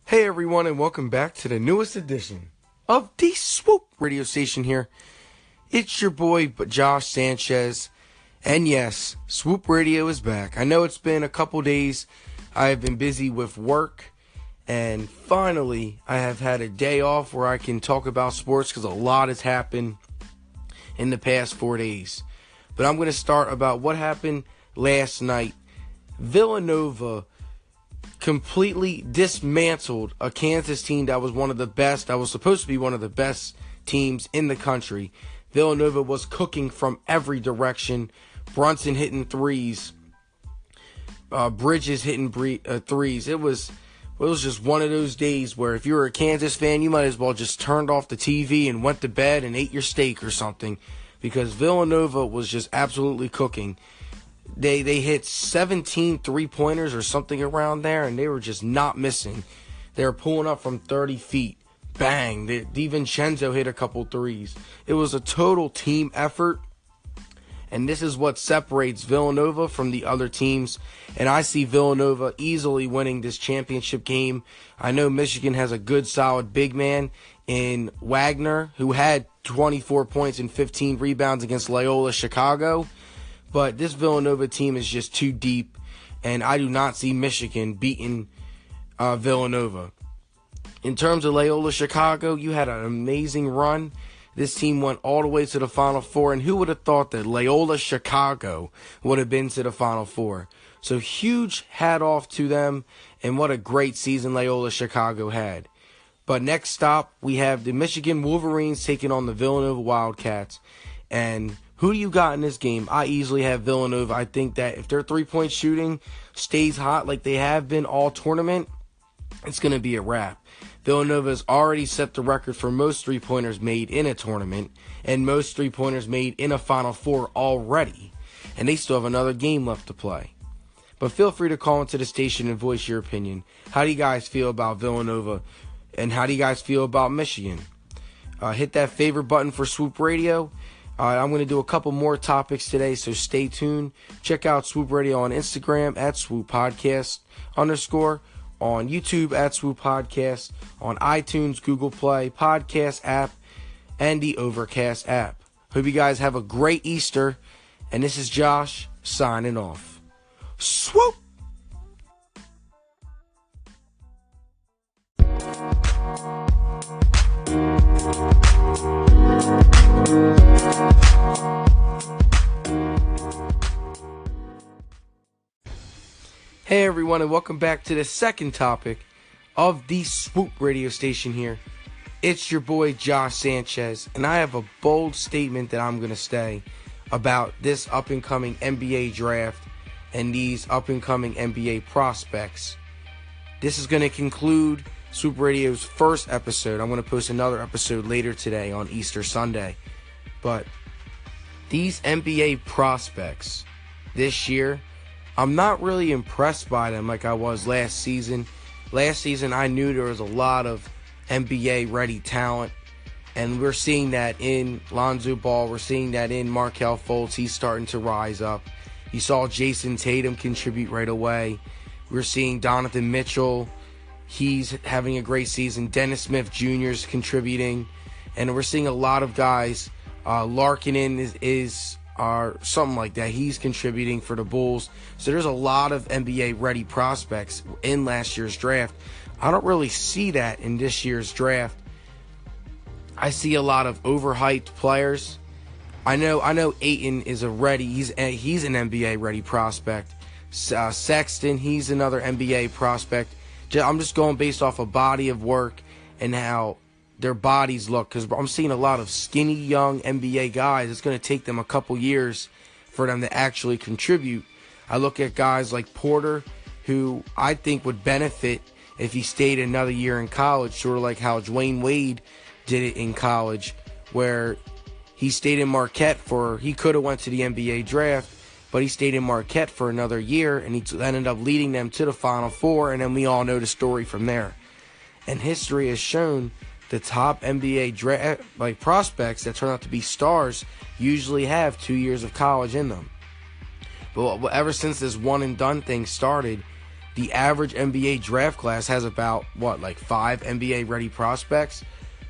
Hey everyone, and welcome back to the newest edition of the Swoop radio station here. It's your boy Josh Sanchez, and yes, Swoop Radio is back. I know it's been a couple days. I have been busy with work, and finally I have had a day off where I can talk about sports because a lot has happened in the past 4 days. But I'm going to start about what happened last night. Villanova completely dismantled a Kansas team that was one of the best, that was supposed to be one of the best teams in the country. Villanova was cooking from every direction. Brunson hitting threes, Bridges hitting threes. It was just one of those days where if you were a Kansas fan, you might as well just turned off the TV and went to bed and ate your steak or something, because Villanova was just absolutely cooking. They hit 17 three-pointers or something around there, and they were just not missing. They were pulling up from 30 feet. Bang! DiVincenzo hit a couple threes. It was a total team effort, and this is what separates Villanova from the other teams. And I see Villanova easily winning this championship game. I know Michigan has a good, solid big man in Wagner, who had 24 points and 15 rebounds against Loyola Chicago. But this Villanova team is just too deep, and I do not see Michigan beating Villanova. In terms of Loyola Chicago, you had an amazing run. This team went all the way to the Final Four, and who would have thought that Loyola Chicago would have been to the Final Four? So huge hat off to them, and what a great season Loyola Chicago had. But next stop, we have the Michigan Wolverines taking on the Villanova Wildcats. And who do you got in this game? I easily have Villanova. I think that if their three-point shooting stays hot like they have been all tournament, it's going to be a wrap. Villanova has already set the record for most three-pointers made in a tournament and most three-pointers made in a Final Four already. And they still have another game left to play. But feel free to call into the station and voice your opinion. How do you guys feel about Villanova? And how do you guys feel about Michigan? Hit that favorite button for Swoop Radio. I'm going to do a couple more topics today, so stay tuned. Check out Swoop Radio on Instagram at Swoop Podcast _, on YouTube at Swoop Podcast, on iTunes, Google Play, Podcast app, and the Overcast app. Hope you guys have a great Easter, and this is Josh signing off. Swoop! Hey everyone, and welcome back to the second topic of the Swoop radio station here. It's your boy Josh Sanchez, and I have a bold statement that I'm going to say about this up-and-coming NBA draft and these up-and-coming NBA prospects. This is going to conclude Swoop Radio's first episode. I'm going to post another episode later today on Easter Sunday. But these NBA prospects this year, I'm not really impressed by them like I was last season. Last season, I knew there was a lot of NBA-ready talent, and we're seeing that in Lonzo Ball. We're seeing that in Markelle Fultz. He's starting to rise up. You saw Jason Tatum contribute right away. We're seeing Donovan Mitchell. He's having a great season. Dennis Smith Jr. is contributing, and we're seeing a lot of guys. Larkinen is something like that. He's contributing for the Bulls. So there's a lot of NBA-ready prospects in last year's draft. I don't really see that in this year's draft. I see a lot of overhyped players. I know Ayton is he's an NBA-ready prospect. Sexton, he's another NBA prospect. I'm just going based off a body of work and how their bodies look, because I'm seeing a lot of skinny young NBA guys. It's going to take them a couple years for them to actually contribute. I look at guys like Porter, who I think would benefit if he stayed another year in college, sort of like how Dwayne Wade did it in college, where he stayed in Marquette he could have went to the NBA draft, but he stayed in Marquette for another year, and he ended up leading them to the Final Four, and then we all know the story from there. And history has shown the top NBA draft prospects that turn out to be stars usually have 2 years of college in them. But ever since this one and done thing started, the average NBA draft class has about, like 5 NBA ready prospects.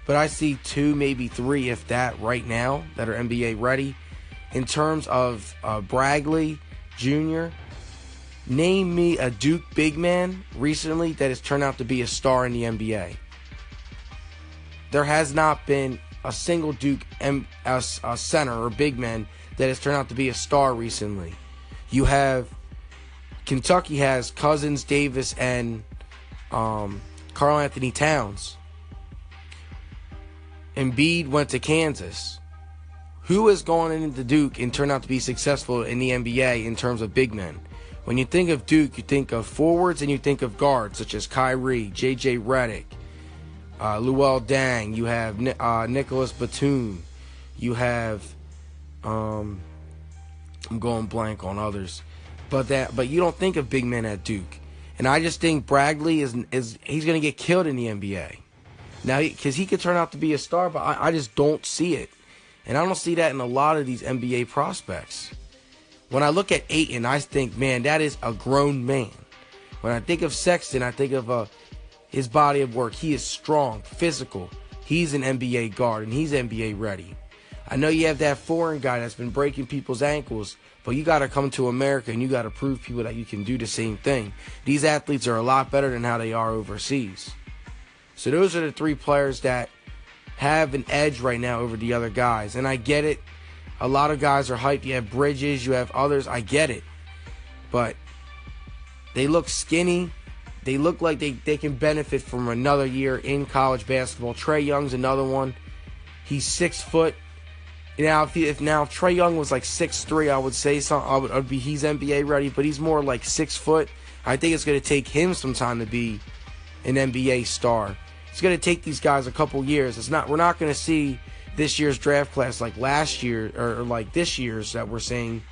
But I see 2, maybe 3, if that, right now that are NBA ready. In terms of Bagley Jr., name me a Duke big man recently that has turned out to be a star in the NBA. There has not been a single Duke center or big man that has turned out to be a star recently. You have Kentucky has Cousins, Davis, and Karl Anthony Towns. Embiid went to Kansas. Who has gone into Duke and turned out to be successful in the NBA in terms of big men? When you think of Duke, you think of forwards and you think of guards such as Kyrie, J.J. Redick, Luol Deng. You have Nicholas Batum. You have I'm going blank on others, but you don't think of big men at Duke. And I just think Bagley is he's going to get killed in the NBA now because he could turn out to be a star, but I just don't see it. And I don't see that in a lot of these NBA prospects. When I look at Ayton, I think, man, that is a grown man. When I think of Sexton, I think of his body of work. He is strong, physical. He's an NBA guard, and he's NBA ready. I know you have that foreign guy that's been breaking people's ankles, but you got to come to America, and you got to prove people that you can do the same thing. These athletes are a lot better than how they are overseas. So those are the 3 players that have an edge right now over the other guys. And I get it. A lot of guys are hyped. You have Bridges, you have others. I get it. But they look skinny. They look like they can benefit from another year in college basketball. Trae Young's another one. He's 6 foot. Now, if Trae Young was like 6'3", I would say something. I would be he's NBA ready, but he's more like 6 foot. I think it's going to take him some time to be an NBA star. It's going to take these guys a couple years. We're not going to see this year's draft class like last year or like this year's that we're seeing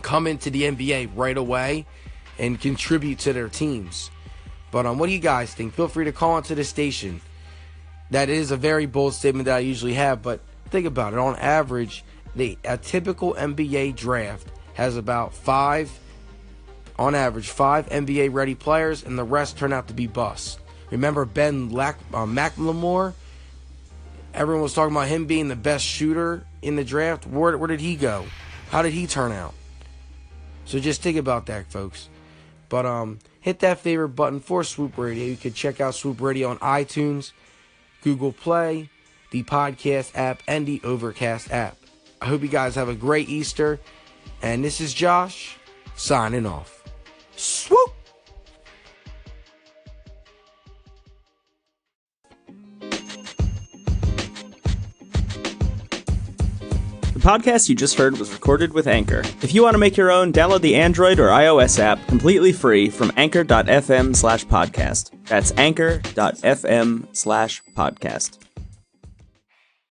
come into the NBA right away and contribute to their teams. But what do you guys think? Feel free to call into the station. That is a very bold statement that I usually have, but think about it. On average, a typical NBA draft has about 5 NBA ready players, and the rest turn out to be busts. Remember Ben McLemore? Everyone was talking about him being the best shooter in the draft. Where did he go? How did he turn out? So just think about that, folks. But hit that favorite button for Swoop Radio. You can check out Swoop Radio on iTunes, Google Play, the podcast app, and the Overcast app. I hope you guys have a great Easter. And this is Josh, signing off. Swoop! The podcast you just heard was recorded with Anchor. If you want to make your own, download the Android or iOS app completely free from anchor.fm/podcast. That's anchor.fm/podcast.